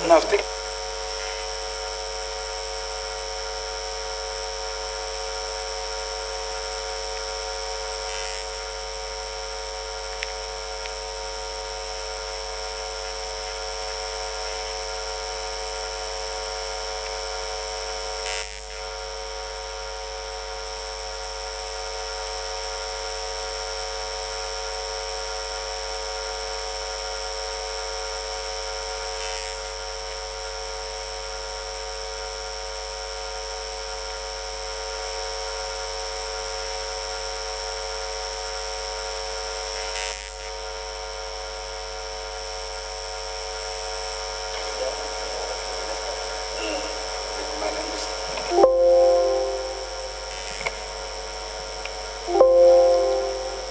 Now, speak.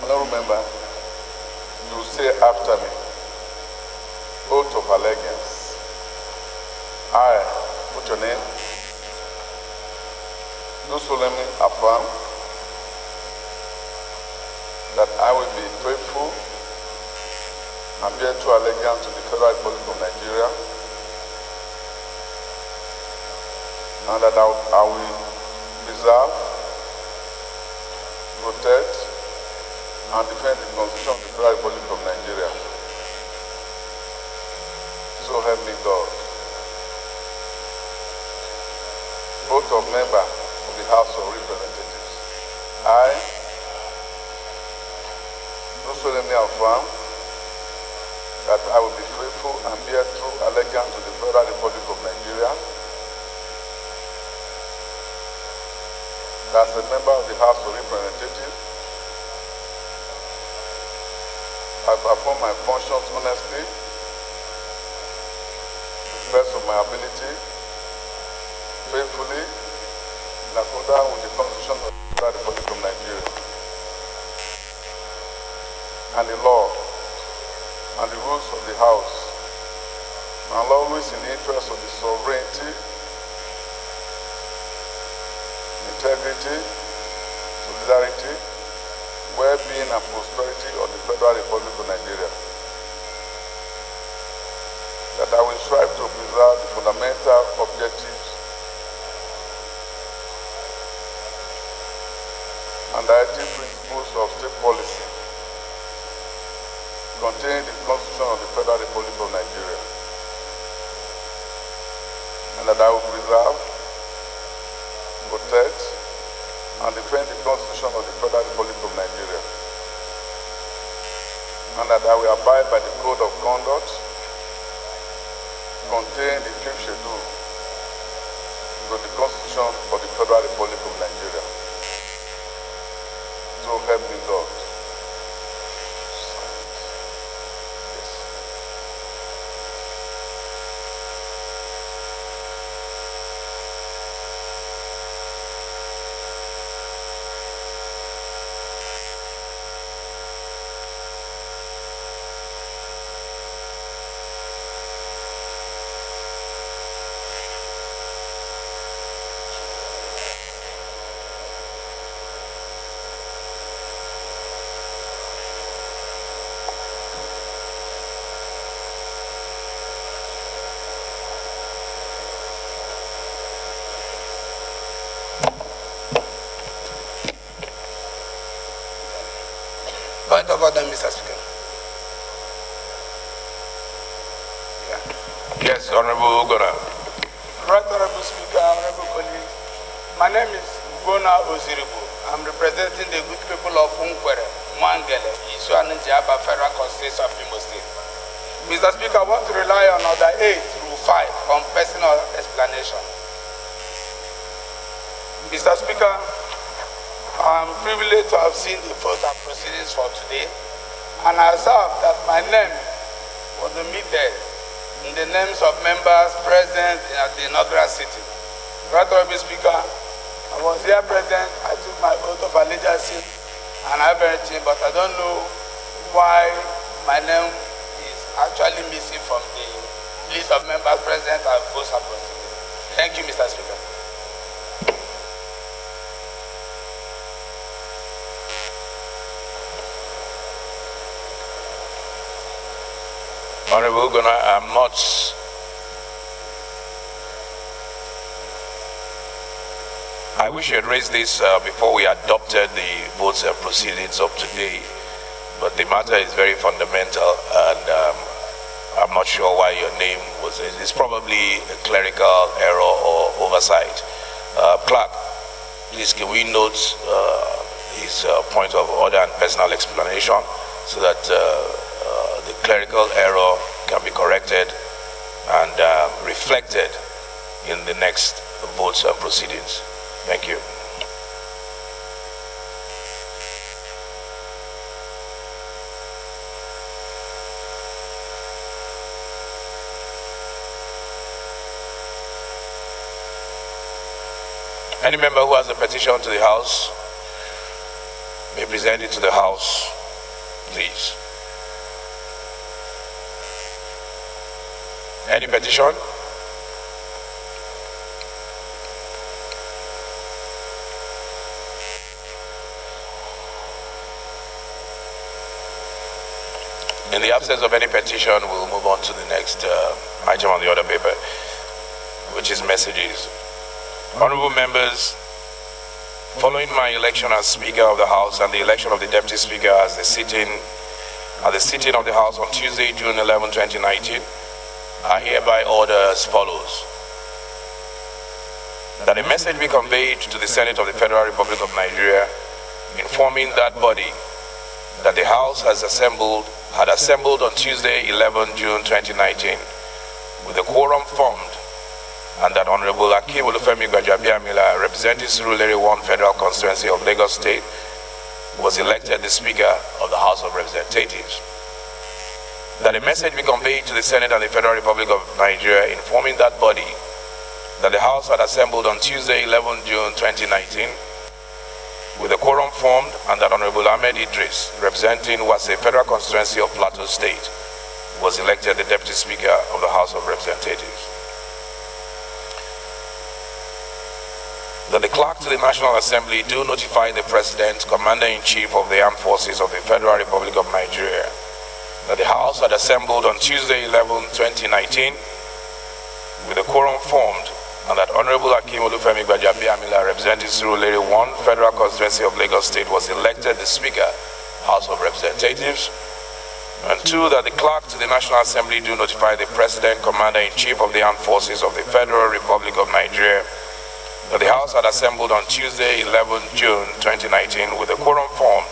Honorable member, you say after me, oath of allegiance. I, put your name, do solemnly affirm that I will be faithful and bear true allegiance to the Federal Republic of Nigeria, and that I will preserve, protect, and defend the Constitution of the Federal Republic of Nigeria. So help me God. Oath of member of the House of Representatives. I do solemnly affirm that I will be faithful and bear true allegiance to the Federal Republic of Nigeria. As a member of the House of Representatives, I perform my functions honestly, to the best of my ability, faithfully, in accordance with the Constitution of the Federal Republic of Nigeria, and the law, and the rules of the House, and always in the interest of the sovereignty, integrity, solidarity, well-being and prosperity of the Federal Republic of Nigeria. That I will strive to preserve the fundamental objectives and directive principles of state policy contained in the Constitution of the Federal Republic of Nigeria. And that I will preserve, protect, and defend the Constitution of the Federal Republic of Nigeria. And that I will abide by the Code of Conduct contained in the 5th Schedule of the Constitution of the Federal Republic of Nigeria. So help me God. Point of order, Mr. Speaker. Yes, Honorable Ugora. Right, Honorable Speaker, Honorable colleagues. My name is Ugona Oziribu. I'm representing the good people of Unkwere, Mwangele, Isuaninjiaba Federal Constituency of Imo State. Mr. Speaker, I want to rely on Order 8, Rule 5, on personal explanation. Mr. Speaker, I'm privileged to have seen the vote and proceedings for today, and I observe that my name was omitted in the names of members present at the inaugural sitting. Right, Honorable Speaker, I was here present, I took my oath of allegiance and everything, but I don't know why my name is actually missing from the list of members present at votes and proceedings. Thank you, Mr. Speaker. Honorable Ugona, I'm not I wish you had raised this before we adopted the votes and proceedings of today, but the matter is very fundamental, and I'm not sure why your name was. It's probably a clerical error or oversight. Clerk, please can we note his point of order and personal explanation so that the clerical error can be corrected and reflected in the next votes and proceedings. Thank you. Any member who has a petition to the House may present it to the House, please. Any petition? In the absence of any petition, we'll move on to the next item on the order paper, which is messages. Honorable members, following my election as Speaker of the House and the election of the Deputy Speaker as the sitting of the House on Tuesday, June 11, 2019, I hereby order as follows: that a message be conveyed to the Senate of the Federal Republic of Nigeria informing that body that the House had assembled on Tuesday, 11 June 2019 with a quorum formed, and that Honorable Akim Olufemi Gbajabiamila, representing Surulere 1 Federal Constituency of Lagos State, was elected the Speaker of the House of Representatives. That a message be conveyed to the Senate and the Federal Republic of Nigeria informing that body that the House had assembled on Tuesday, 11 June 2019 with a quorum formed, and that Honorable Ahmed Idris, representing Wase Federal Constituency of Plateau State, was elected the Deputy Speaker of the House of Representatives. That the Clerk to the National Assembly do notify the President, Commander-in-Chief of the Armed Forces of the Federal Republic of Nigeria, that the House had assembled on Tuesday, 11, 2019, with a quorum formed, and that Honorable Akim Olufemi Gbajabiamila, representing Surulere 1 Federal Constituency of Lagos State, was elected the Speaker, House of Representatives. And 2, that the Clerk to the National Assembly do notify the President, Commander-in-Chief of the Armed Forces of the Federal Republic of Nigeria, that the House had assembled on Tuesday, 11 June 2019 with a quorum formed,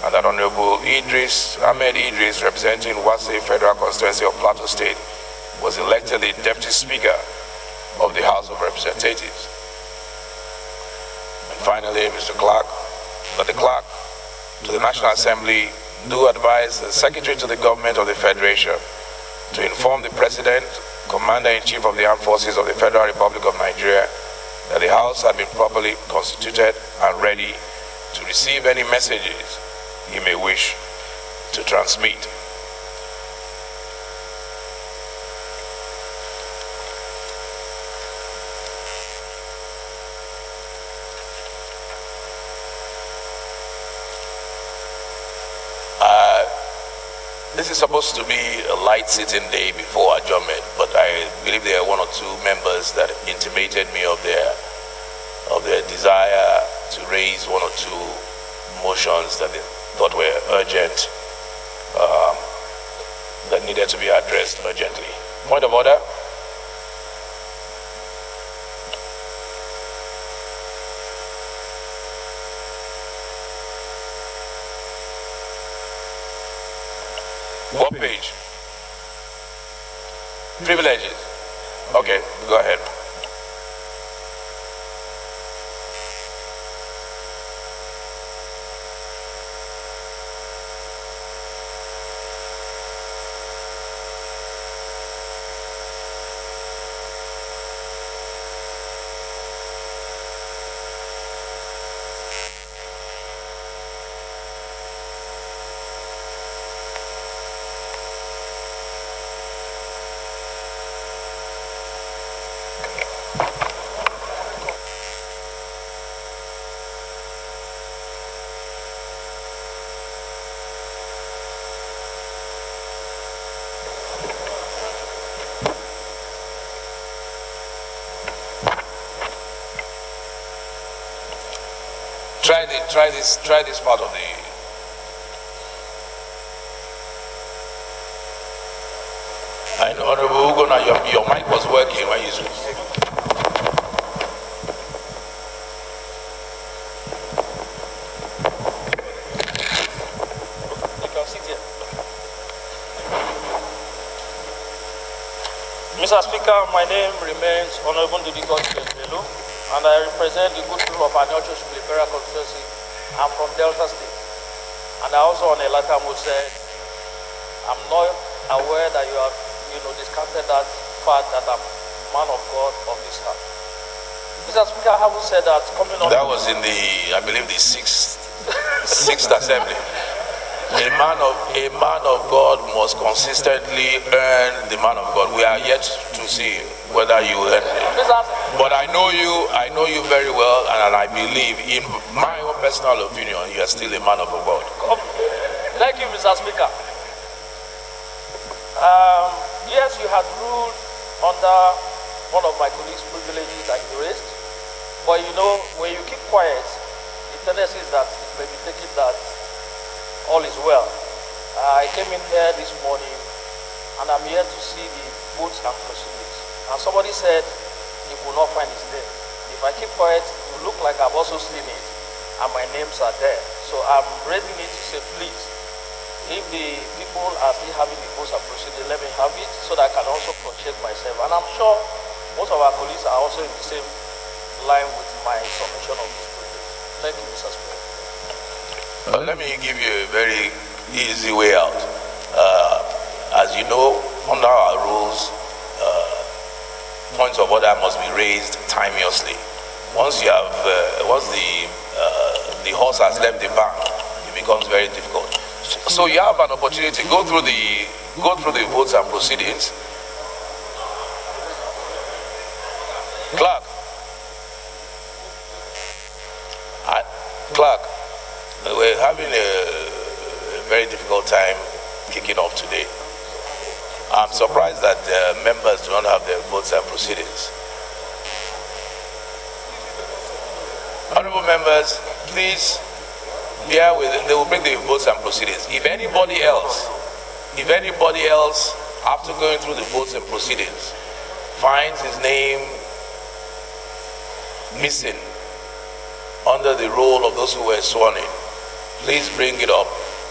and that Honorable Ahmed Idris, representing Wase Federal Constituency of Plateau State, was elected the Deputy Speaker of the House of Representatives. And finally, Mr. Clerk, that the Clerk to the National Assembly do advise the Secretary to the Government of the Federation to inform the President, Commander-in-Chief of the Armed Forces of the Federal Republic of Nigeria, that the House had been properly constituted and ready to receive any messages he may wish to transmit. This is supposed to be a light sitting day before adjournment, but I believe there are 1 or 2 members that intimated me of their desire to raise 1 or 2 motions that they thought were urgent, that needed to be addressed urgently. Point of order. What page? Privileges. Okay, go ahead. try this part of the. I know, Honorable Ugo, now your mic was working when you spoke. You can sit here. Mr. Speaker, my name remains Honorable Dudiko Bello, and I represent the good people of Anyocho Liberal Constituency. I'm from Delta State. And I also on a letter said, I'm not aware that you have discounted that fact that I'm man of God of this house. Mr. Speaker, I haven't said that coming up. That was in the, I believe, the sixth assembly. A man of God must consistently earn the man of God. We are yet to see whether you earn it. But I know you very well, and I believe, in my own personal opinion, you are still a man of God. Thank you, Mr. Speaker. Yes, you had ruled under one of my colleagues' privileges that you raised, but when you keep quiet, the tendency is that it may be taken that all is well. I came in here this morning, and I'm here to see the votes and proceedings. And somebody said you will not find his name. If I keep quiet, it will look like I've also seen it, and my names are there. So I'm raising it to say, please, if the people are still having the votes and proceedings, let me have it so that I can also cross-check myself. And I'm sure most of our colleagues are also in the same line with my submission of this privilege. Thank you, Mr. Speaker. Let me give you a very easy way out. As you know, under our rules, points of order must be raised timeously. Once the horse has left the barn, it becomes very difficult. So you have an opportunity to go through the votes and proceedings. Clerk, we're having a very difficult time kicking off today. I'm surprised that members do not have their votes and proceedings. Honorable members, please bear with it. They will bring the votes and proceedings. If anybody else, after going through the votes and proceedings, finds his name missing under the roll of those who were sworn in, please bring it up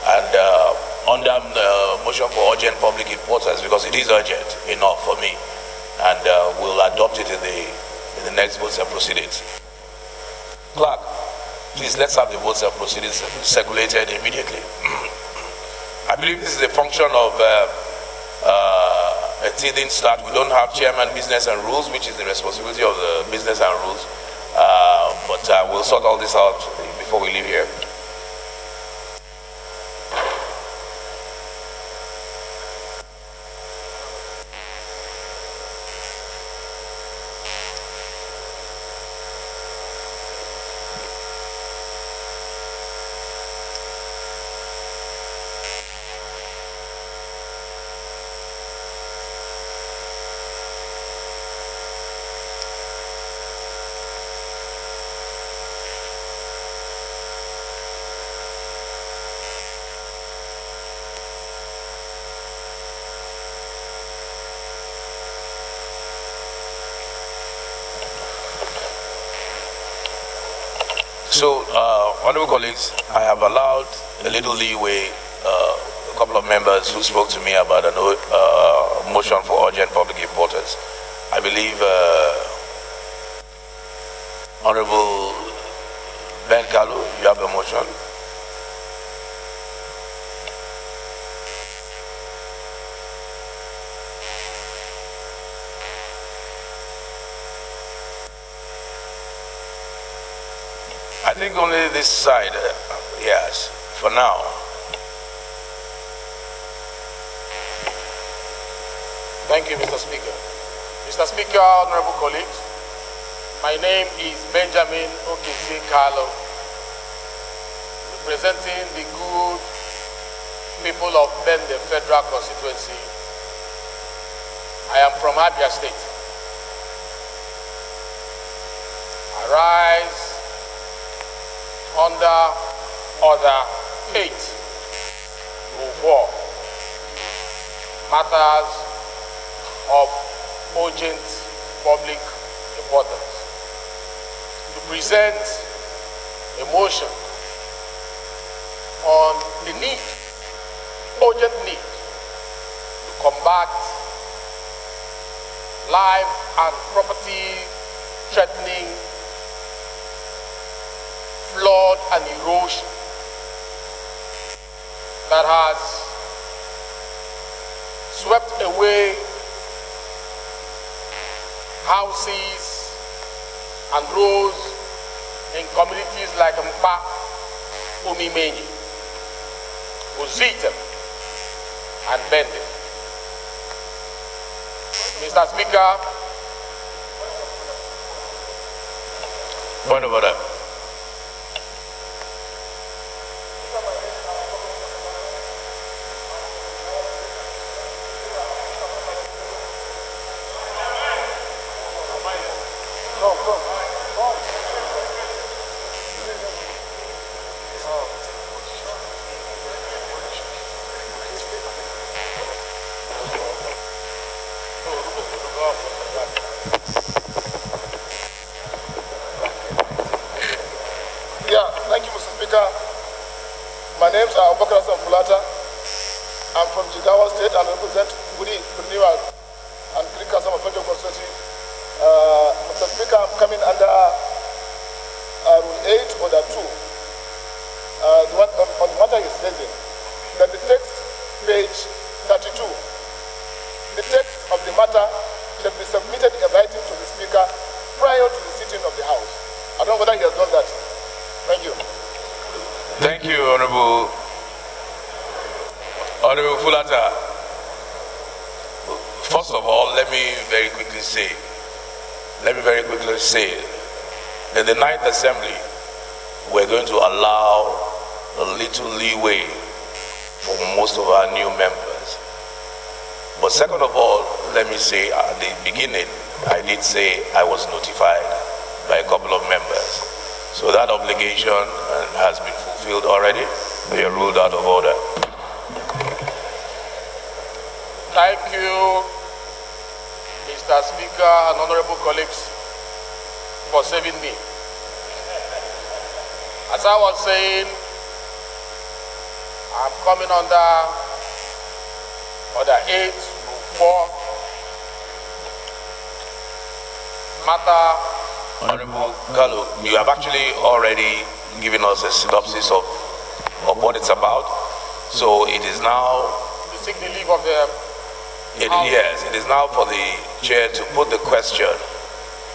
and under motion for urgent public importance, because it is urgent enough for me, and we'll adopt it in the next votes and proceedings. Clerk, please, let's have the votes and proceedings circulated immediately. I believe this is a function of a teething start. We don't have chairman business and rules, which is the responsibility of the business and rules, but we'll sort all this out before we leave here. So, honorable colleagues, I have allowed a little leeway, a couple of members who spoke to me about a motion for urgent public importance. I believe Honorable Ben Kalu, you have the motion. I think only this side, yes, for now. Thank you, Mr. Speaker. Mr. Speaker, honorable colleagues, my name is Benjamin Okesi Carlo, representing the good people of Bende Federal Constituency. I am from Abia State. I rise under Order 8, Rule 4, matters of urgent public importance, to present a motion on the need, urgent need, to combat life and property threatening flood and erosion that has swept away houses and roads in communities like Mpa, Umimenyi, Uzita, and Bende. Mr. Speaker, point of order. Thank you, Mr. Speaker. My name is Abubakar Fulata. I'm from Jigawa State and I represent Budi Renewal and Greek Council of Federal Constituency. Mr. Speaker, I'm coming under Rule 8, Order 2. On the matter is stating that the text, page 32, the text of the matter shall be submitted in writing to the Speaker prior to the sitting of the House. I don't know whether he has done that. Thank you. Thank you, Honorable Fulata. First of all, let me very quickly say, in the 9th Assembly, we're going to allow a little leeway for most of our new members. But second of all, let me say at the beginning, I did say I was notified by a couple of members. So that obligation has been fulfilled already. They are ruled out of order. Thank you, Mr. Speaker and honorable colleagues, for saving me. As I was saying, I'm coming under Order 8, Rule 4, matter. Honorable Gallo, you have actually already given us a synopsis of what it's about. So it is now... To seek the leave of the... Yes, it is now for the chair to put the question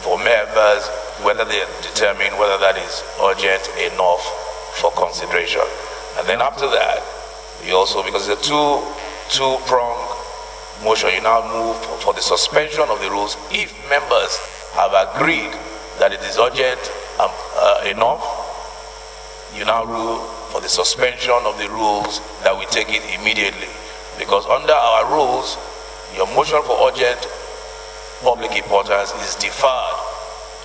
for members whether they determine whether that is urgent enough for consideration. And then after that, you also, because it's a two-pronged motion, you now move for the suspension of the rules if members have agreed that it is urgent enough. You now rule for the suspension of the rules that we take it immediately. Because under our rules, your motion for urgent public importance is deferred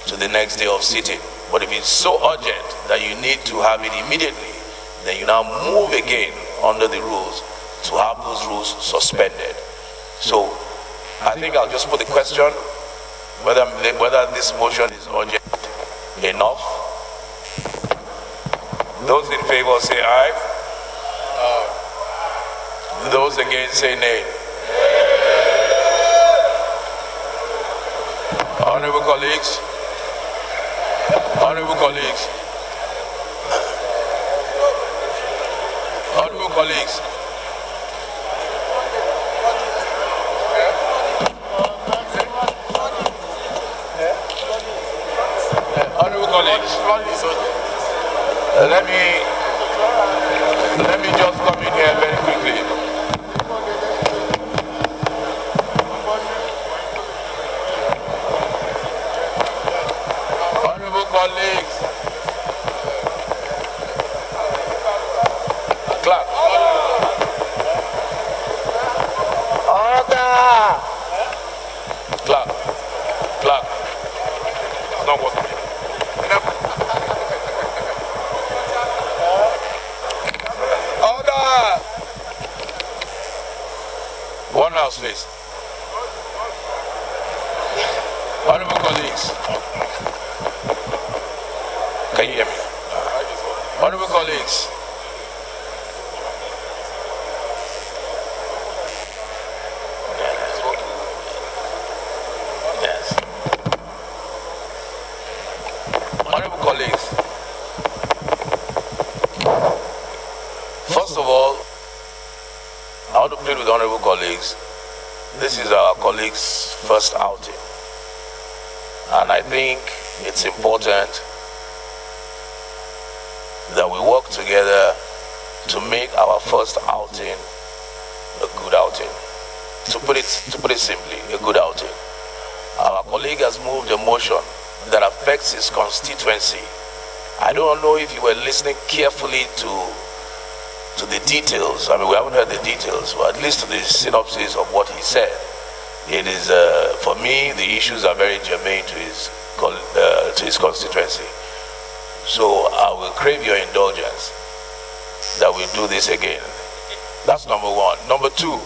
to the next day of sitting. But if it's so urgent that you need to have it immediately, then you now move again under the rules to have those rules suspended. So I think I'll just put the question whether this motion is urgent enough. Those in favor say aye. Those against say nay. Honorable colleagues, honorable colleagues, honorable colleagues. Honorable colleagues, let me just come in here very quickly. Honorable colleagues, clap. Order. Clap. Clap. It's not working. House, please. Honorable colleagues. Can you hear me? Honorable colleagues. Yes. Honorable colleagues. First of all, I want to plead with honorable colleagues. This is our colleagues' first outing. And I think it's important that we work together to make our first outing a good outing. To put it simply, a good outing. Our colleague has moved a motion that affects his constituency. I don't know if you were listening carefully to the details. I mean, we haven't heard the details, but at least to the synopsis of what he said. It is, for me, the issues are very germane to his constituency. So I will crave your indulgence that we do this again. That's number one. Number two,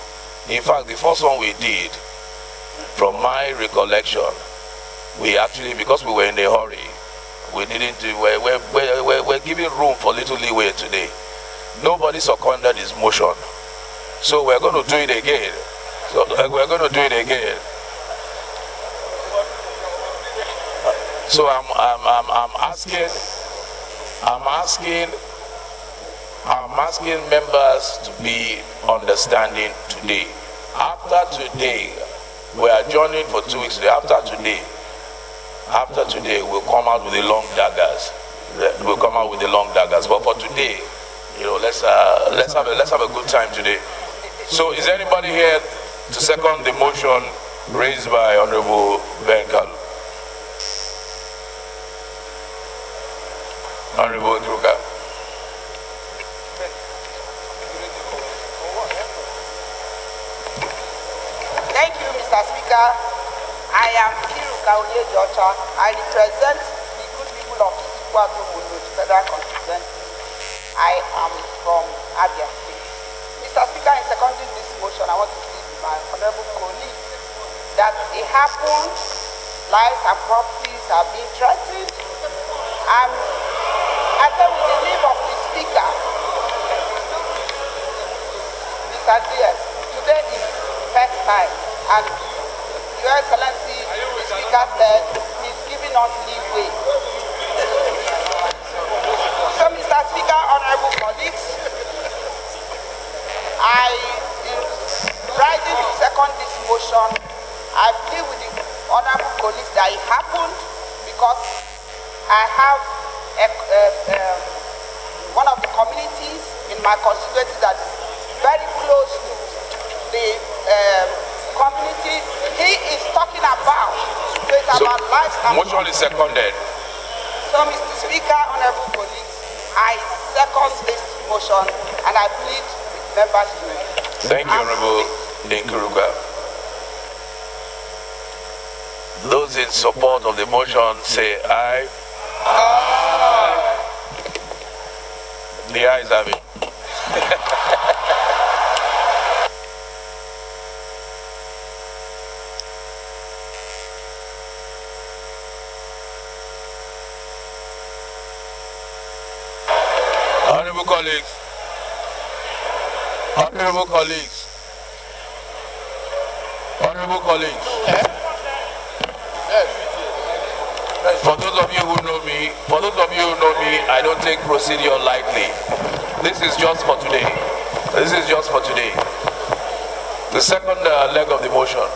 in fact, the first one we did, from my recollection, we actually, because we were in a hurry, we didn't do, we're giving room for little leeway today. Nobody seconded his motion. So we're going to do it again. So we're going to do it again. So I'm asking members to be understanding today. After today, we are adjourning for 2 weeks. After today, we'll come out with the long daggers. We'll come out with the long daggers. But for today, you know, let's have a good time today. So, is anybody here to second the motion raised by Honorable Ben Kalu? Honorable Druga. Thank you, Mr. Speaker. I am Kiruka Onyejocha. I represent the good people of the Federal Constituency. I am from Abia State. Mr. Speaker, in seconding this motion, I want to plead with my honorable colleagues that it happened, lives and properties are being threatened, and I tell with the leave of the Speaker, Mr. Diaz, today is the first time, and Your Excellency, the Speaker said he's giving us leeway. So, Mr. Speaker, honorable colleagues, in writing to second this motion, I plead with the honorable colleagues that it happened because I have one of the communities in my constituency that is very close to the community he is talking about. So it's about life and motion is seconded. So, Mr. Speaker, honorable colleagues, I second this motion and I plead with members to it. Thank you, Honorable Dinkuruga. Those in support of the motion say aye. Aye. The ayes have it. Honorable colleagues, honorable colleagues, honorable colleagues. For those of you who know me, I don't take procedure lightly. This is just for today. This is just for today. The second leg of the motion.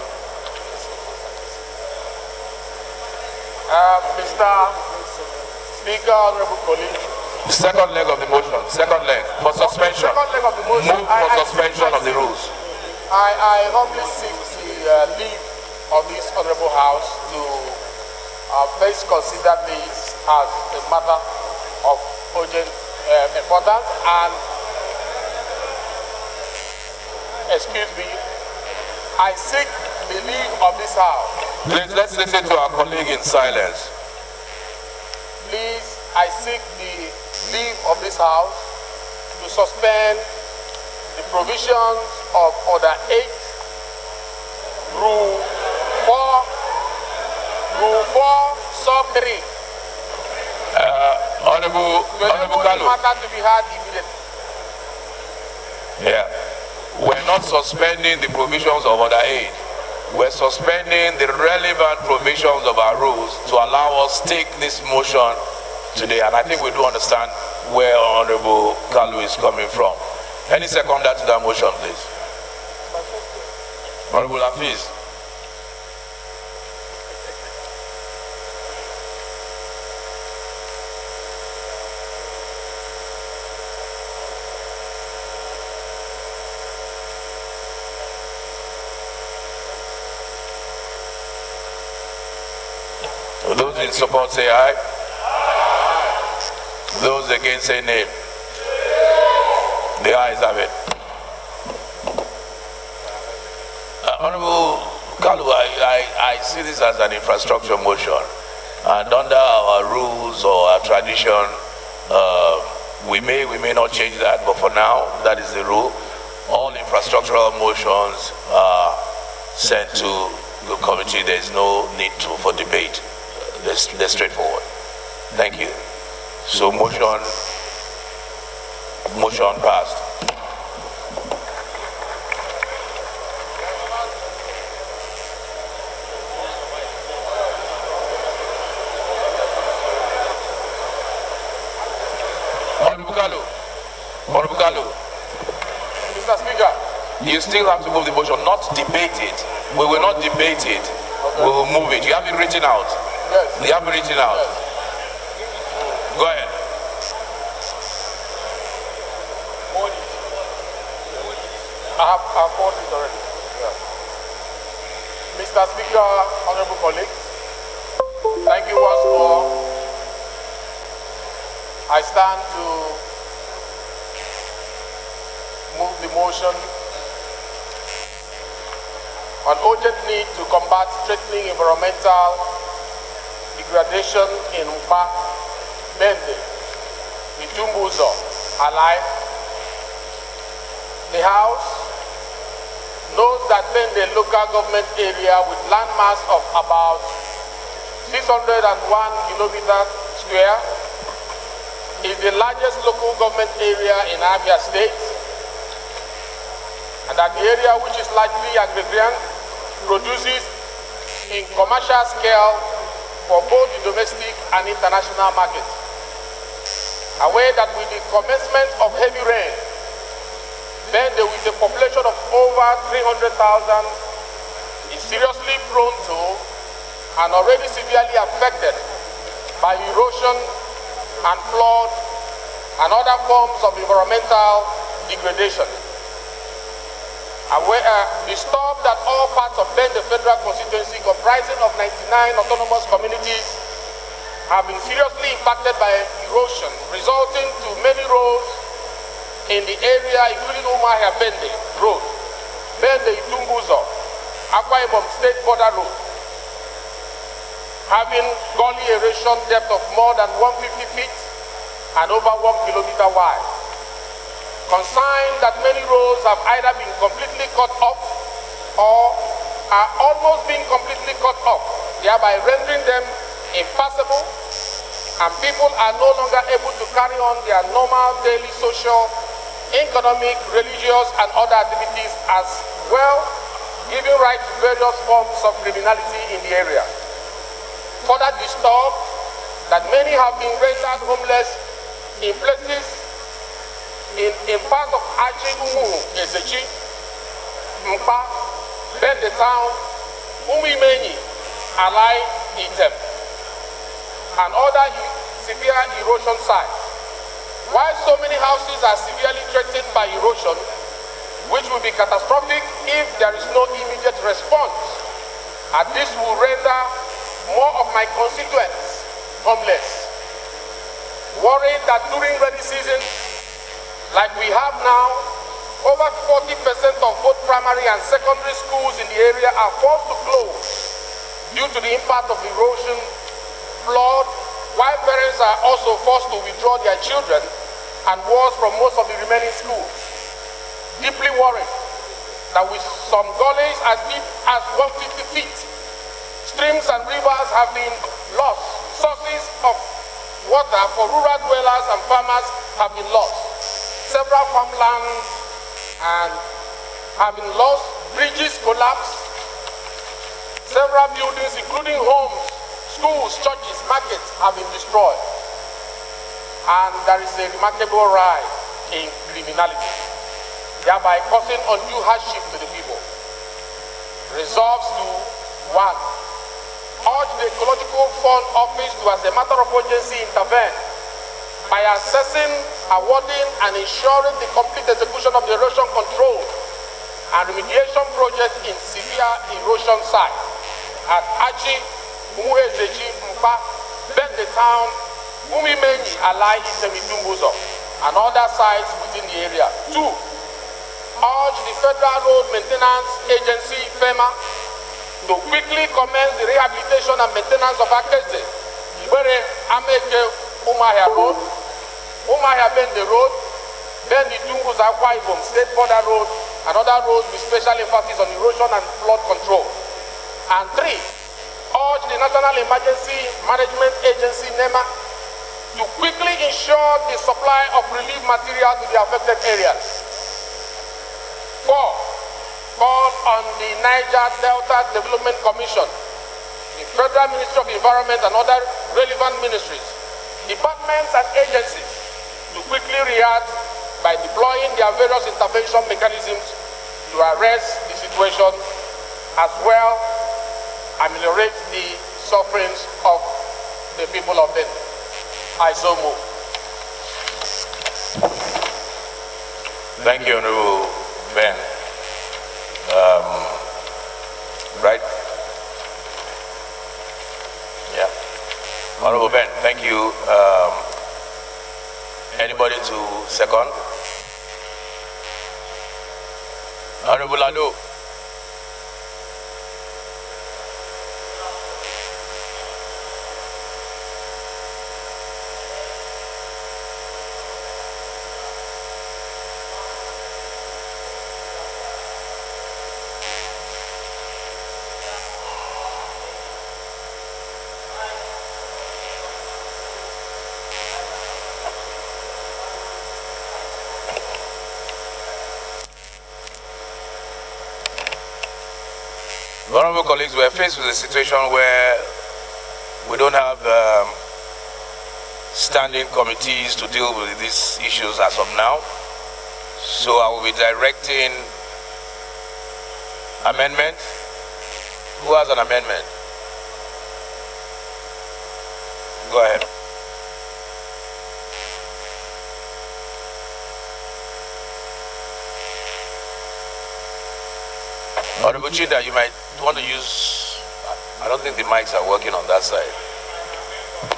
Mr. Speaker, honorable colleagues. Second leg of the motion. Second leg for suspension. Second leg of the motion. Move for suspension of the rules. I humbly seek the leave of this honorable house to first consider this as a matter of urgent importance and, excuse me, I seek the leave of this house. Please, let's listen to our colleague in silence. Please, I seek the leave of this house to suspend the provisions of Order 8 Rule 4, sub 3. Honorable Kalu. Matter to be heard immediately. Yeah. We're not suspending the provisions of Order 8. We're suspending the relevant provisions of our rules to allow us to take this motion today. And I think we do understand where Honorable Kalu is coming from. Any seconder to that motion, please? Honorable Hafiz. Those in support say aye. Those against say nay. The ayes have it. Honorable Kalu, I see this as an infrastructure motion. And under our rules or our tradition, we may not change that, but for now, that is the rule. All infrastructural motions are sent to the committee. There is no need for debate. They're straightforward. Thank you. So motion passed. Honorable Kalu. Mr. Speaker. You still have to move the motion, not debate it. We will not debate it. Okay. We will move it. You have it written out. Yes. You have it written out. Yes. Go ahead. I have called it already. Yeah. Mr. Speaker, honorable colleagues, thank you once more. I stand to move the motion on urgent need to combat threatening environmental degradation in Mpa, Bende, Itumbuzo, Alai. The House knows that Bende local government area with landmass of about 601 kilometers square is the largest local government area in Abia State, and that the area, which is largely agrarian, produces in commercial scale for both the domestic and international markets. Aware that with the commencement of heavy rain, Bende, with a population of over 300,000, is seriously prone to and already severely affected by erosion and flood and other forms of environmental degradation. Disturbed that all parts of Bende Federal Constituency, comprising of 99 autonomous communities, have been seriously impacted by erosion, resulting to many roads in the area, including Umahia Bende Road, Bende Itumbuzo, Akwa Ibom State Border Road, having gully erosion depth of more than 150 feet and over 1 kilometer wide. Consigned that many roads have either been completely cut off or are almost being completely cut off, thereby rendering them impassable, and people are no longer able to carry on their normal daily social, economic, religious, and other activities, as well giving rise to various forms of criminality in the area. Further disturbed that many have been rendered homeless in places in parts of Achi, Umu, Ezechi, Mpa, Bende Town, Umimeni, Alai, Item, and other severe erosion sites. While so many houses are severely threatened by erosion, which will be catastrophic if there is no immediate response, and this will render more of my constituents homeless. Worried that during rainy season, like we have now, over 40% of both primary and secondary schools in the area are forced to close due to the impact of erosion, flood, while parents are also forced to withdraw their children and worse from most of the remaining schools. Deeply worried that with some gullies as deep as 150 feet, streams and rivers have been lost. Sources of water for rural dwellers and farmers have been lost. Several farmlands have been lost. Bridges collapsed. Several buildings, including homes, schools, churches, markets, have been destroyed. And there is a remarkable rise in criminality, thereby causing undue hardship to the people. Resolves to 1. Urge the Ecological Fund Office to, as a matter of urgency, intervene by assessing, awarding, and ensuring the complete execution of the erosion control and remediation project in severe erosion sites at Achi, Umuezeji, Mpa, Ben the Town, Umimenyi, Alai, Isemidumbuzo, and other sites within the area. 2. Urge the Federal Road Maintenance Agency, FEMA, to quickly commence the rehabilitation and maintenance of Akese, Ibere, Ameke, Umahia Road, Umahia Bende Road, then the Dungus Akwa Ibom State Border Road, and other roads with special emphasis on erosion and flood control. And 3. Urge the National Emergency Management Agency, NEMA, to quickly ensure the supply of relief material to the affected areas. 4. Call on the Niger Delta Development Commission, the Federal Ministry of Environment and other relevant ministries, departments and agencies to quickly react by deploying their various intervention mechanisms to arrest the situation, as well ameliorate the sufferings of the people of Benin. I so move. Thank you, Honorable Ben. Right? Yeah. Honorable Ben, thank you. Anybody to second? Honorable Lado. Honorable colleagues, we are faced with a situation where we don't have standing committees to deal with these issues as of now. So I will be directing amendment. Who has an amendment? Go ahead. Honorable Chida, you might want to use, I don't think the mics are working on that side.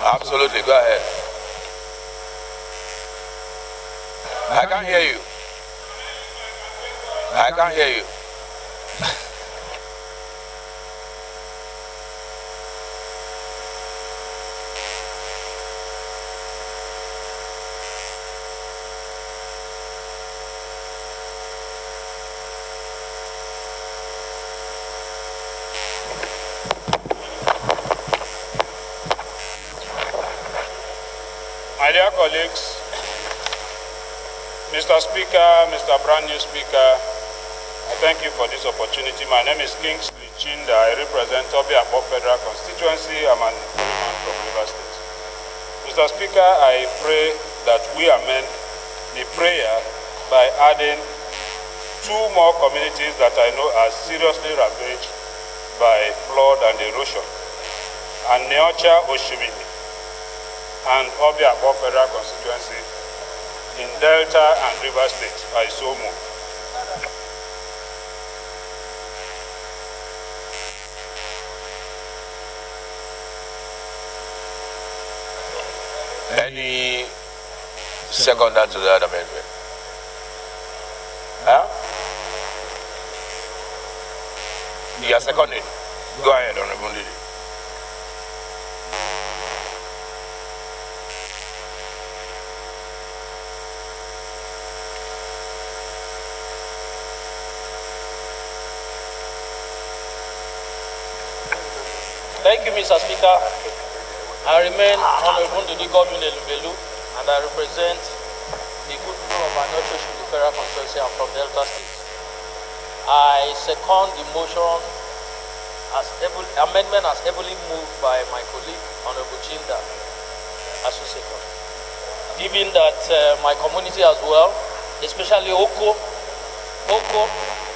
Absolutely, go ahead. I can't hear you. I can't hear you. My dear colleagues, Mr. Speaker, Mr. Brand New Speaker, I thank you for this opportunity. My name is Kingsley Chinda. I represent Obiakpo Federal Constituency. I'm an man from Rivers State. Mr. Speaker, I pray that we amend the prayer by adding 2 more communities that I know are seriously ravaged by flood and erosion, and Neocha Oshimini and Obiakpo Federal Constituency in Delta and Rivers State. I so move. Any seconder to that amendment? Huh? You are seconding. Go ahead, Honorable Lady. Thank you, Mr. Speaker. I remain Honorable Ndudi Godwin Elubelu, and I represent the good people of our North West Federal Constituency. I'm from Delta State. I second the motion amendment as heavily moved by my colleague, Honorable Chinda, as a second. Given that my community as well, especially Oko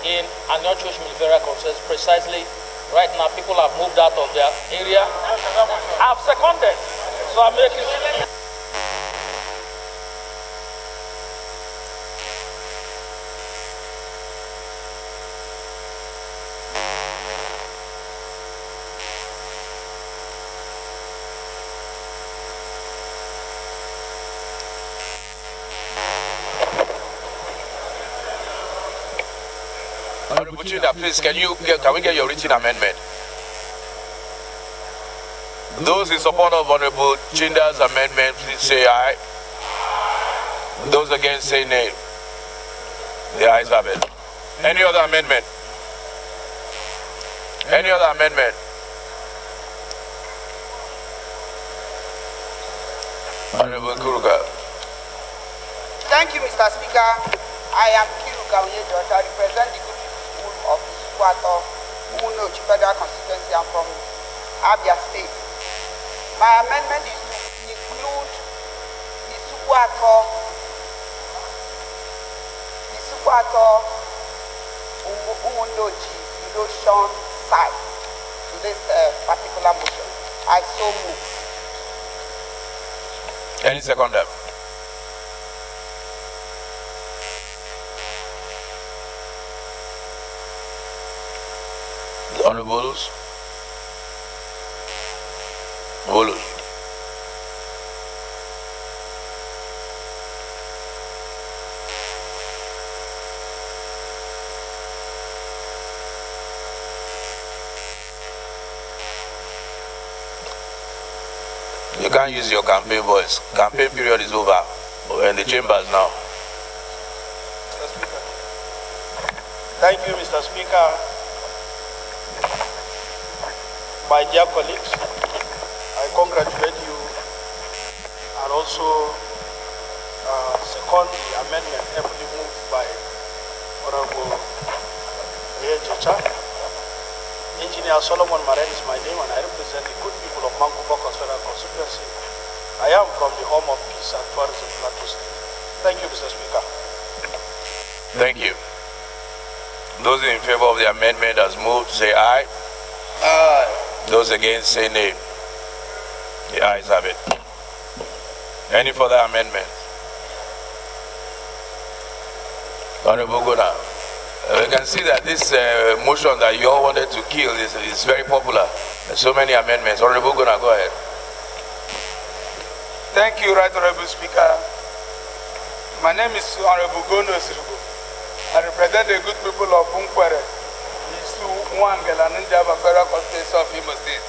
in Anyochosh Military Concerns, precisely right now people have moved out of their area. I've seconded, so I'm making. Honorable Chinda, please, can we get your written amendment? Those in support of Honorable Chinda's amendment, please say aye. Those against say nay. The ayes have it. Any other amendment? Any other amendment? Honorable Kuruka. Thank you, Mr. Speaker. I am Kiruka Onyejocha. I represent the good people of Isukwato, Umunochi Federal Constituency. I'm from Abia State. My amendment is to include Isukwato Umunochi erosion site to this particular motion. I so move. Any second them? The Honorables? Bolus. You can't use your campaign voice. Campaign period is over. We're in the chambers now. Mr. Speaker. Thank you, Mr. Speaker. My dear colleagues, I congratulate you and also second the amendment heavily moved by Honorable Onyejocha. Engineer Solomon Maren is my name, and I represent the good people of Mangubo Federal Constituency. I am from the home of peace and tourism, Plateau State. Thank you, Mr. Speaker. Thank you. Those in favor of the amendment as moved, say aye. Aye. Those against, say nay. The ayes have it. Any further amendments? Honorable Gona. We can see that this motion that you all wanted to kill is very popular. There's so many amendments. Honorable Gona, go ahead. Thank you, Right Honorable Speaker. My name is Honorable Gono Sirigu. I represent the good people of Bunkwere, Isu, Mwangela, and Njaba Federal Constituency of Imo State.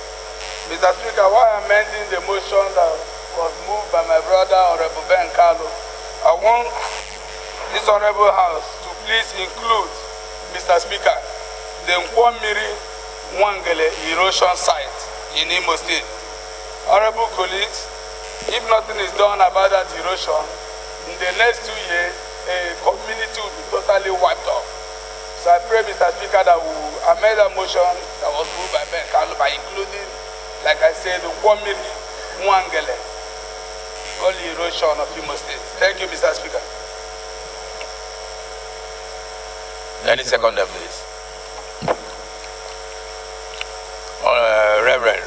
Mr. Speaker, while amending the motion that was moved by my brother, Honorable Ben Carlo, I want this Honorable House to please include, Mr. Speaker, the Nkwamiri Mwangele erosion site in Imo State. Honorable colleagues, if nothing is done about that erosion, in the next 2 years, a community will be totally wiped off. So I pray, Mr. Speaker, that we will amend that motion that was moved by Ben Carlo by including, like I said, the Nkwamiri Mwangele, all erosion of Imo State. Thank you, Mr. Speaker. Any seconder, please. Reverend.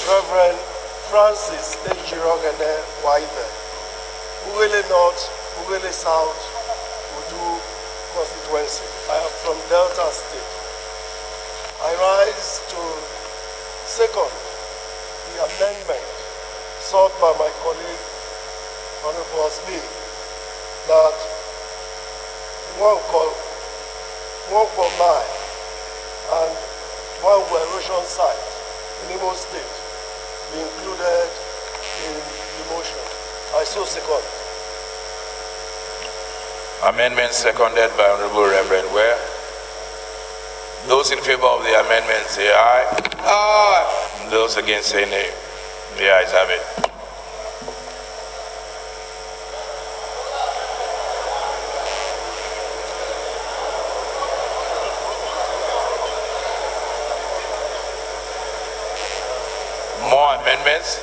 Reverend Francis Ejirogene Waibe, Ugele North, Ugele South, Udu constituency. I am from Delta State. I rise to second the amendment sought by my colleague, Honorable Osby, that one mine and one erosion site in Imo State be included in the motion. I so second. Amendment seconded by Honorable Reverend Ware. Those in favor of the amendment say aye. Aye. Those against say nay. The ayes have it. More amendments?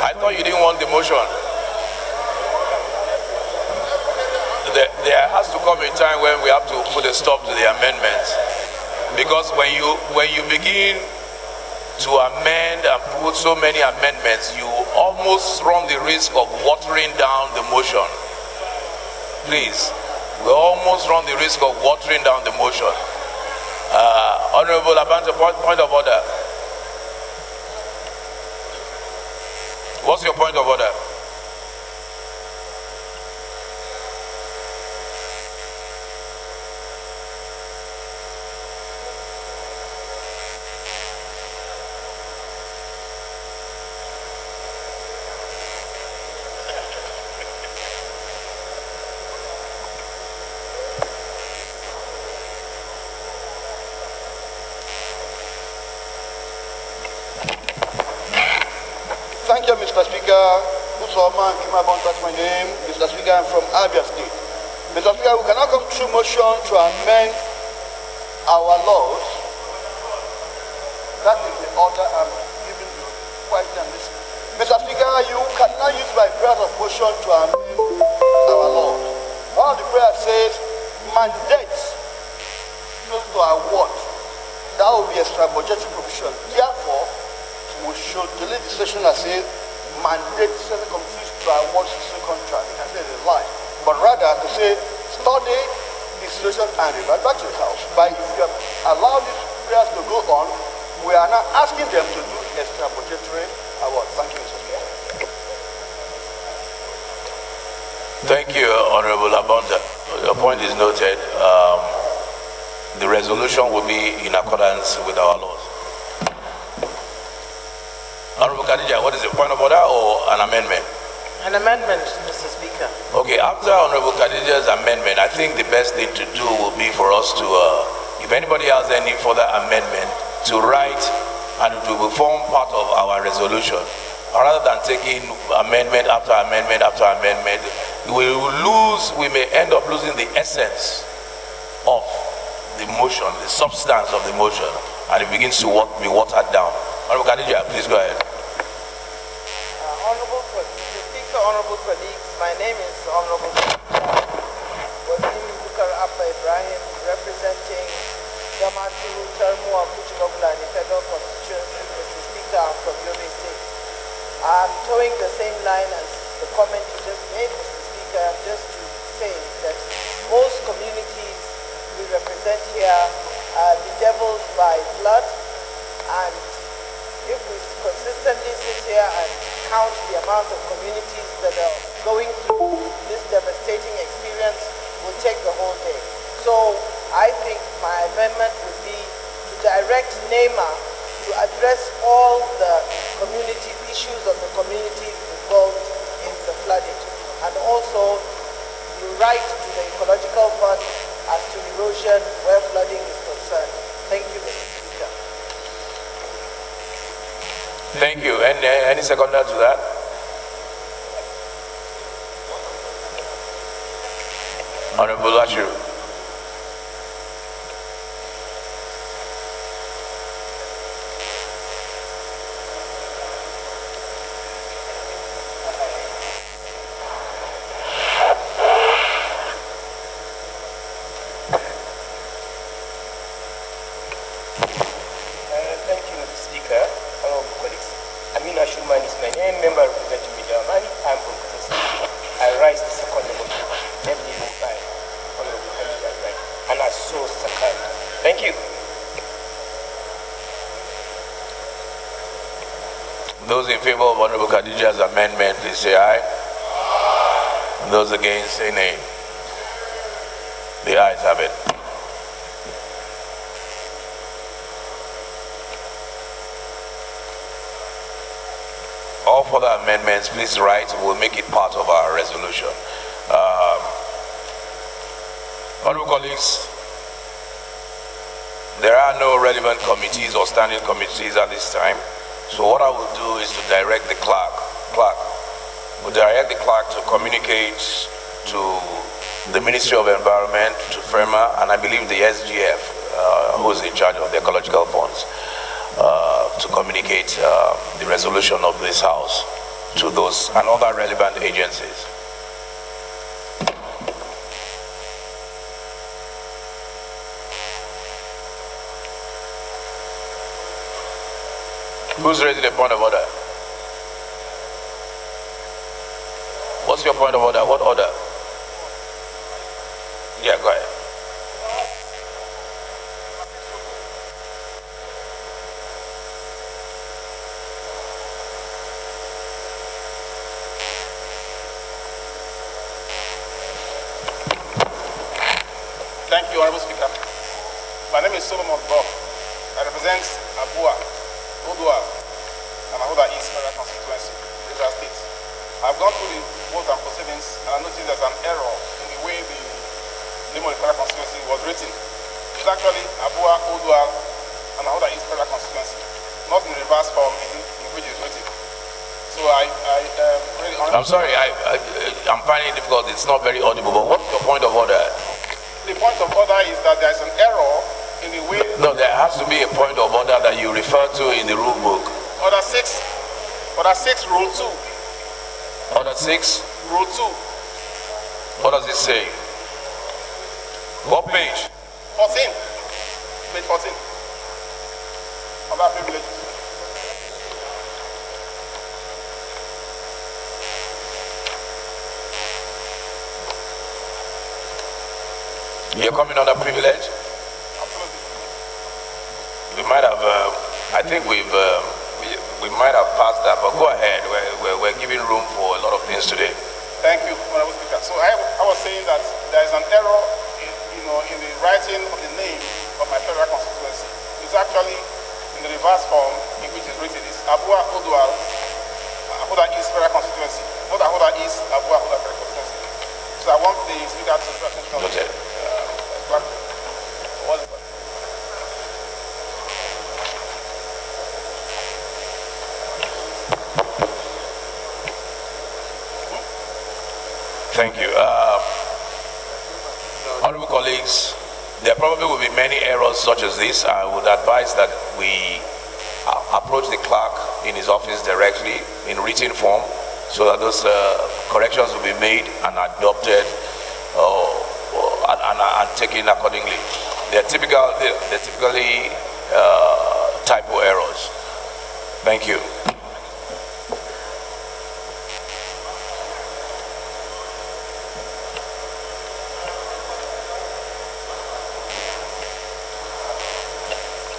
I thought you didn't want the motion. There has to come a time when we have to put a stop to the amendments, because when you begin to amend and put so many amendments, you almost run the risk of watering down the motion. Please, we almost run the risk of watering down the motion. Honorable Abante, point of order. What's your point of order? Thank you, Mr. Speaker. Usoma Kimabon, that's my name. Mr. Speaker, I'm from Abia State. Mr. Speaker, we cannot come through motion to amend our laws. That is the order I'm giving you. Quiet and listen. Mr. Speaker, you cannot use my prayer of motion to amend our laws. One of the prayers says, mandates to award. That will be extra budgetary provision. Therefore, we should delete the section that says mandate certain committees to award certain contract. You can say it's a lie. But rather to say study the situation and revert back to the house. But if you allow these prayers to go on, we are now asking them to do extra budgetary award. Thank you, Mr. Speaker. Thank you, Honorable Abanda. Your point is noted. The resolution will be in accordance with our laws. Honorable Khadija, what is the point of order or an amendment? An amendment, Mr. Speaker. Okay, after Honorable Khadija's amendment, I think the best thing to do will be for us to, if anybody has any further amendment, to write, and it will form part of our resolution. Rather than taking amendment after amendment after amendment, we may end up losing the essence of the motion, the substance of the motion, and it begins to be watered down. Honorable Khadija, please go ahead. Mr. Speaker, honorable colleagues, my name is Honorable Wasim Bukar Abba Ibrahim, representing Yamatu Termu and Kuchibogula in the Federal Constituency. Mr. Speaker, I'm from Yobe State. I'm towing the same line as the comment you just made, Mr. Speaker, just to say that most communities we represent here are bedeviled by flood, and if we consistently sit here and count the amount of communities that are going through this devastating experience, will take the whole day. So I think my amendment would be to direct NEMA to address all the community issues of the communities involved in the flooding, and also you write to the Ecological Fund as to erosion where flooding is concerned. Thank you, Mr. Speaker. Thank you. And any seconder to that? Honorable Ashiru. Thank you, Mr. Speaker. Hello, colleagues. Amina Shuman is my name, member representing Midamani. I'm from Kazakhstan. I rise the second motion, namely moved by Honorable Khadija Ibrahim, and I so second. Thank you. Those in favor of Honorable Khadija's amendment, please say aye. Aye. Those against, say nay. The ayes have it. all further amendments, please write. We'll make it part of our resolution. Honorable colleagues, there are no relevant committees or standing committees at this time. So what I will do is to direct the clerk. We'll direct the clerk to communicate to the Ministry of Environment, to FEMA, and I believe the SGF, who is in charge of the ecological funds, to communicate the resolution of this House to those and other relevant agencies. Who's raising a point of order? What's your point of order? What order? Yeah, go ahead. Thank you, Honorable Speaker. My name is Solomon Bob. I represent Abua, Odua, and Ahoda East Federal Constituency, River State. I've gone through the vote and proceedings, and I noticed there's an error in the way the name of the Federal Constituency was written. It's actually Abua, Odua, and Ahoda East Federal Constituency, not in the reverse form in which it's written. So really I'm sorry, I'm finding it difficult. It's not very audible, but what's your point of order? The point of order is that there's an error in the way... No, there has to be a point of order that you refer to in the rule book. Order 6, Rule 2. Order 6? Rule 2. What does it say? What page? 14. Page 14. Other privileges. You're coming under privilege? Absolutely. We might have, I think we might have passed that, but go ahead. We're giving room for a lot of things today. Thank you, Honorable Speaker. So I was saying that there is an error in the writing of the name of my federal constituency. It's actually in the reverse form in which it's written. It's Abua Odual, Ahoda East Federal Constituency, not Ahoda East, Abua Ahoda Federal Constituency. So I want the Speaker to pay attention to it. Thank you. Honorable colleagues, there probably will be many errors such as this. I would advise that we approach the clerk in his office directly in written form so that those corrections will be made and adopted and taken accordingly. They're typically typo errors. Thank you.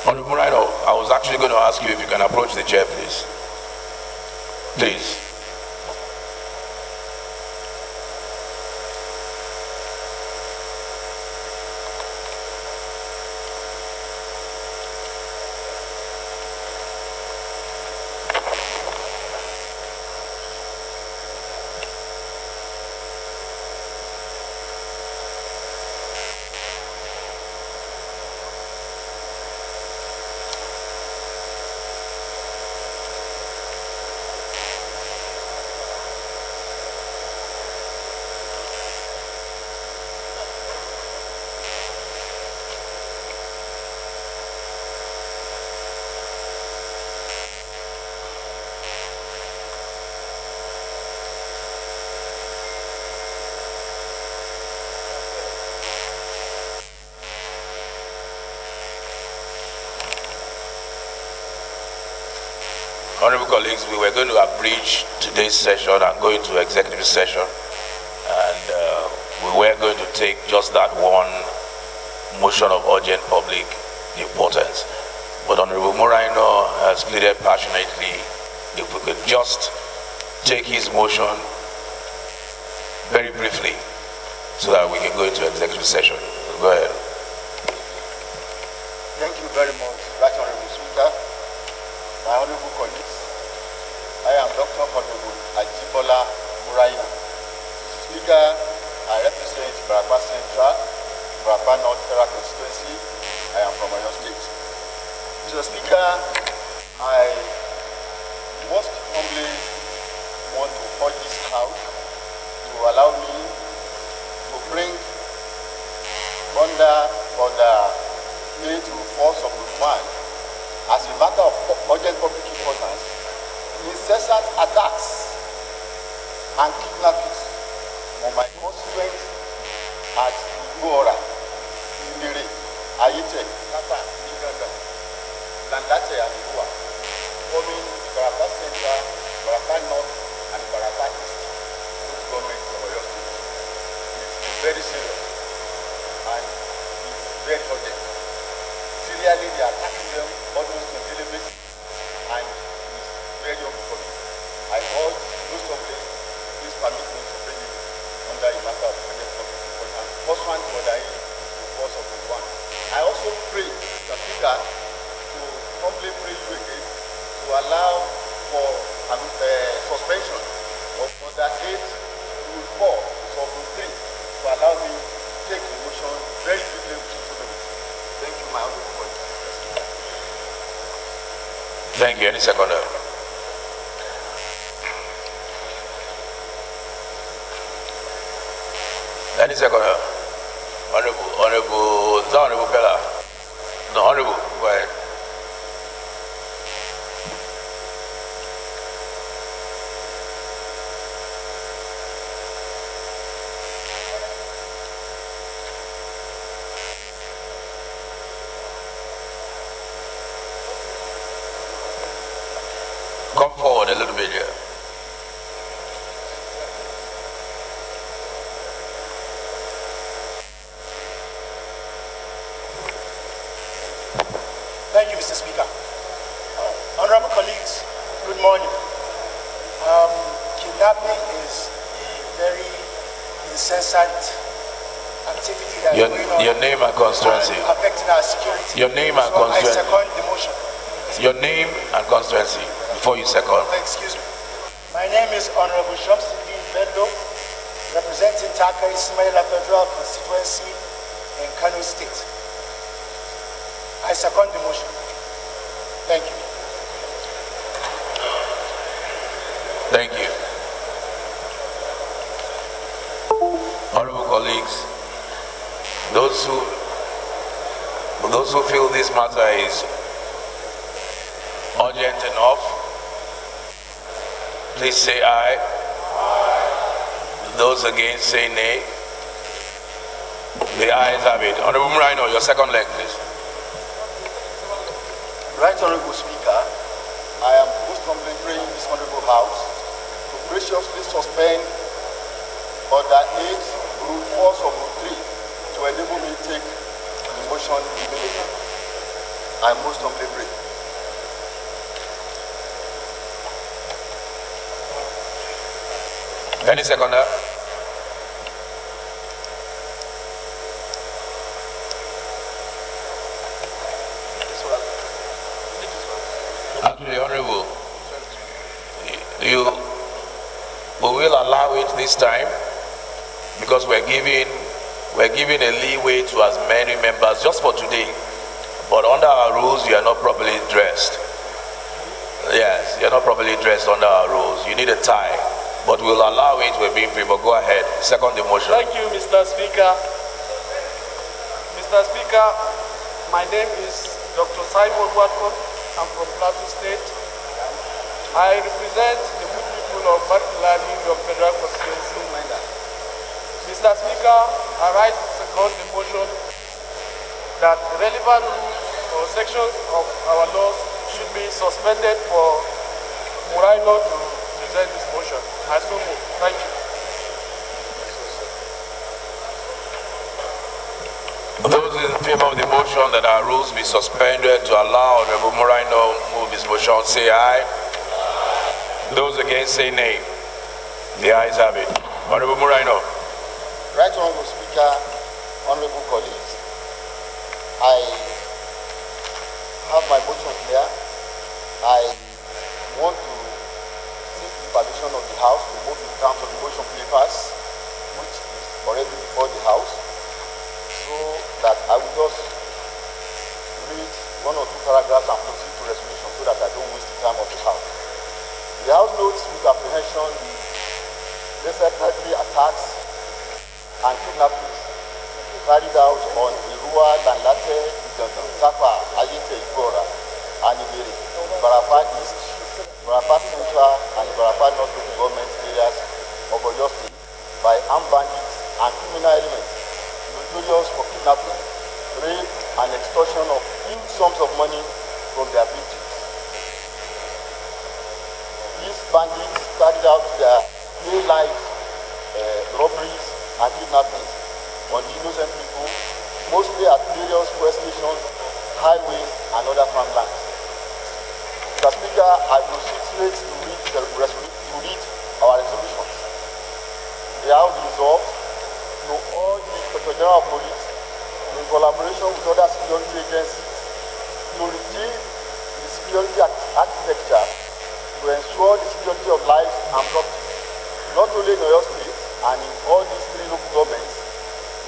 Honorable Rhino, I was actually going to ask you if you can approach the chair, please. Please. Honorable colleagues, we were going to abridge today's session and go into executive session, and we were going to take just that one motion of urgent public importance. But Honorable Moreno has pleaded passionately if we could just take his motion very briefly so that we can go into executive session. Go ahead. Thank you very much, Right Honorable Speaker, my honorable colleagues. I am Dr. Honorable Ajibola Muraina. Speaker, I represent Barapa Central, Barapa North Federal Constituency. I am from Oyo State. Mr. Speaker, I most humbly want to urge this House to allow me to bring under A to 4 Supplement 1 as a matter of urgent public importance, incessant attacks and kidnappings on my constituents at Igora, Imere, Ayete, Kapa, Iganga, Landate, and Igua, forming Barapa Central, Barapa North, and Barapa East government of Oyo State. It's very serious and it's very urgent. Serially, they are attacking them almost on a daily basis, and it's very unfortunate. I urge those of you, please permit me to bring it under a matter of urgent public importance. First one to order in the course of the one. I also pray, Mr. Speaker, to humbly pray you again to allow for suspension of order 8 rule 4 of rule 3 to allow me to take the motion very quickly with autonomy. Thank you, my honorable colleague. Thank you. Any seconder? Any seconder? Honorable Bella. No, honorable, go ahead. Come forward a little bit here. Thank you, Mr. Speaker. Honorable colleagues, good morning. Kidnapping is a very incessant activity that is going on. Your name and constituency. Affecting our security. Your name and so constituency. I second the motion. Your name and constituency before you second. Excuse me. My name is Honorable Shamsuddin Bello, representing Taka Ismaila Federal Constituency in Kano State. I second the motion. Thank you. Thank you. Honorable colleagues, those who feel this matter is urgent enough, please say aye. Those against say nay. The ayes have it. Honorable Muraino, your second leg, please. Right Honorable Speaker, I am most humbly praying this Honorable House to graciously suspend Order 8, Rule 4 of Rule 3 to enable me to take the motion immediately. I most humbly pray. Any seconder? Actually, Honorable, we will allow it this time because we're giving a leeway to as many members just for today. But under our rules, you are not properly dressed. Yes, you're not properly dressed under our rules. You need a tie. But we'll allow it, we're being free. But go ahead, second the motion. Thank you, Mr. Speaker. Mr. Speaker, my name is Dr. Simon Watson. I'm from Plateau State. I represent the good people of Plenary, your federal constituency. Mr. Speaker, I rise to second the motion that relevant rules or sections of our laws should be suspended for Muraino to present this motion. I so move. Thank you. Those in favor of the motion that our rules be suspended to allow Honorable Muraino move his motion, say aye. Those against say nay. The ayes have it. Honorable Muraino. Right Honorable Speaker, honorable colleagues, I have my motion here. I want to seek terms of the motion papers, which is already before the House, so that I will just read one or two paragraphs and proceed to resolution so that I don't waste the time of the House. The House notes with apprehension the secretary attacks and kidnappings carried out on Irua, Lanlate, Igangan, Tapa, Ayete, Igora, and Iberi, Barapa East, Barapa Central, and Barapa North local government areas of Oyo State by armed bandits and criminal elements notorious for kidnapping, rape, and extortion of huge sums of money from their victims. These bandits carried out their day-life robberies and kidnappings on innocent people, mostly at various fuel stations, highways, and other farmlands. Mr. Speaker, I proceed straight to read our resolutions. The House resolved to urge the Inspector General of Police, in collaboration with other security agencies, to review the security architecture to ensure the security of lives and property, not only in Oyo State and in all these three local governments,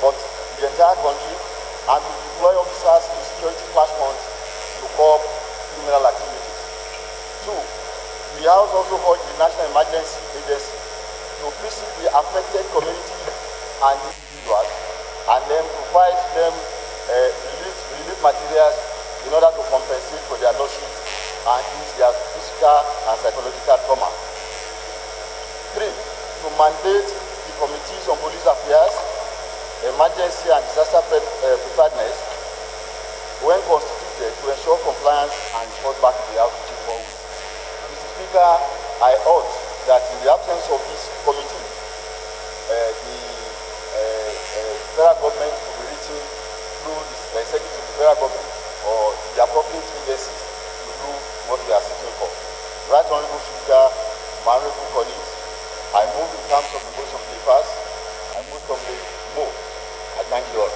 but the entire country, and to deploy officers in security flashpoints to curb criminal activities. 2. The House also urged the National Emergency Agency to visit the affected communities and individuals and then provide them relief materials in order to compensate for their losses and ease their physical and psychological trauma. 3. To mandate the committees on police affairs, emergency and disaster preparedness when constituted to ensure compliance and report back to the House to take forward. Mr. Speaker, I urge that in the absence of this committee, the federal government will be reaching through the executive federal government or the appropriate agencies to do what we are seeking for. Right Honorable Speaker, my honorable colleagues, I move in terms of the motion papers. I most humbly move. I thank you all.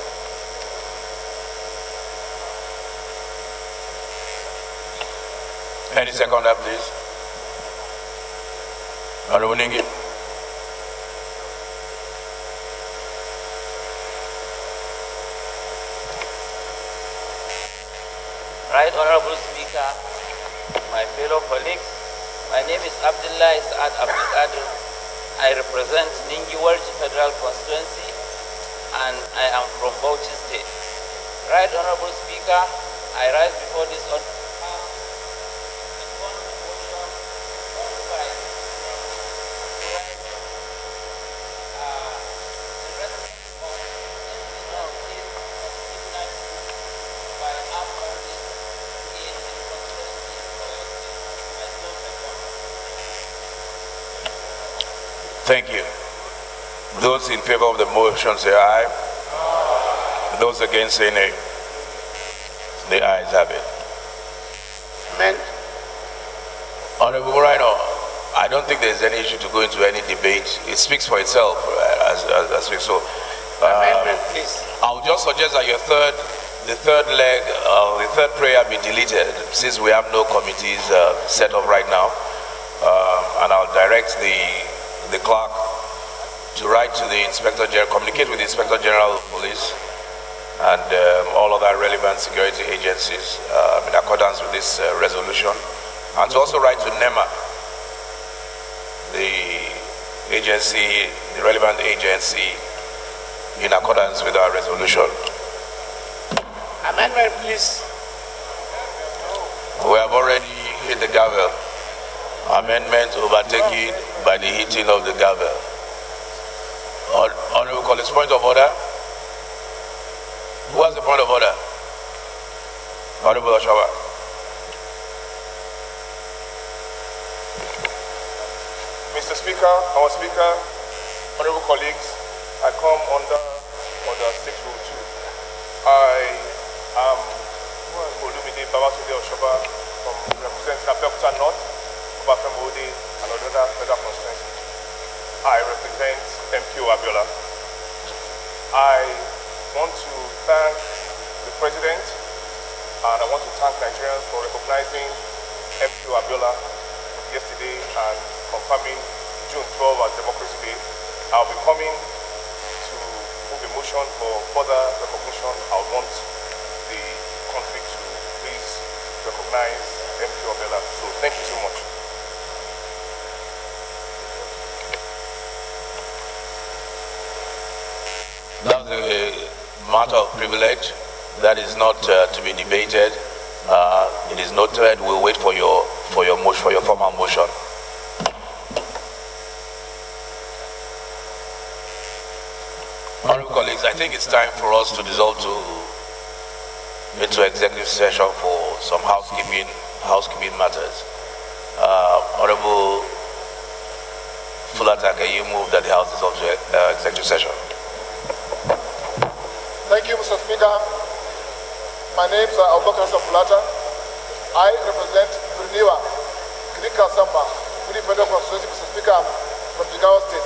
Any seconder, please. Honorable Ningi. Right Honorable Speaker, my fellow colleagues, my name is Abdullah Saad Abdul. I represent Ningi Walsh Federal Constituency and I am from Bauchi State. Right Honorable Speaker, I rise before this Thank you. Those in favor of the motion say aye. Those against say nay. The ayes have it. Amen. Honorable Moreno, I don't think there's any issue to go into any debate. It speaks for itself as we saw. Amendment, please. I'll just suggest that the third leg, the third prayer be deleted since we have no committees set up right now. And I'll direct the clerk to write to the Inspector General, communicate with the Inspector General of Police and all other relevant security agencies in accordance with this resolution, and to also write to NEMA, the agency, the relevant agency, in accordance with our resolution. Amendment, please. We have already hit the gavel. Amendment overtaken by the hitting of the gavel. Honorable colleagues, point of order. Who has the point of order? Honorable Oshawa. Mr. Speaker, our Speaker, honorable colleagues, I come under Order 6 Rule 2. I am Olumide Babasude Oshoba from representing Abeokuta North, Obafemi Ode, and other federal constituencies. I represent MPO Abiola. I want to thank the President and I want to thank Nigerians for recognizing MPO Abiola yesterday and confirming June 12 as Democracy Day, I'll be coming to move a motion for further recognition. I would want the country to please recognize MP Obela. So thank you so much. That's a matter of privilege. That is not to be debated. It is noted. We'll wait for your motion, for your formal motion. Honorable colleagues, I think it's time for us to dissolve into executive session for some housekeeping matters. Honorable Fulata, can you move that the House dissolve to executive session? Thank you, Mr. Speaker. My name is Abubakar Fulata. I represent Bruniwa, Krika Samba, Free Federal Constituency. Mr. Speaker, I'm from Jigawa State.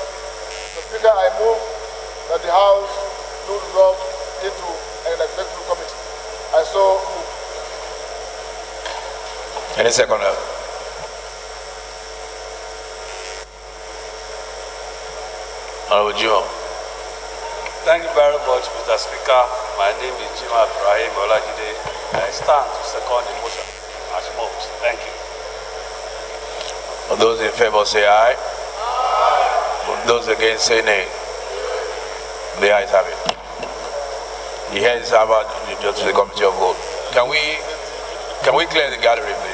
Mr. Speaker, I move that the House do resolve into an executive committee. I so move. Any second? Honorable Jimo. Thank you very much, Mr. Speaker. My name is Jima Ibrahim Olajide. I stand to second the motion as moved. Thank you. For those in favor say aye. Aye. Those against say nay. The ayes have it. The heads have it to the committee of vote. Can we clear the gallery, please?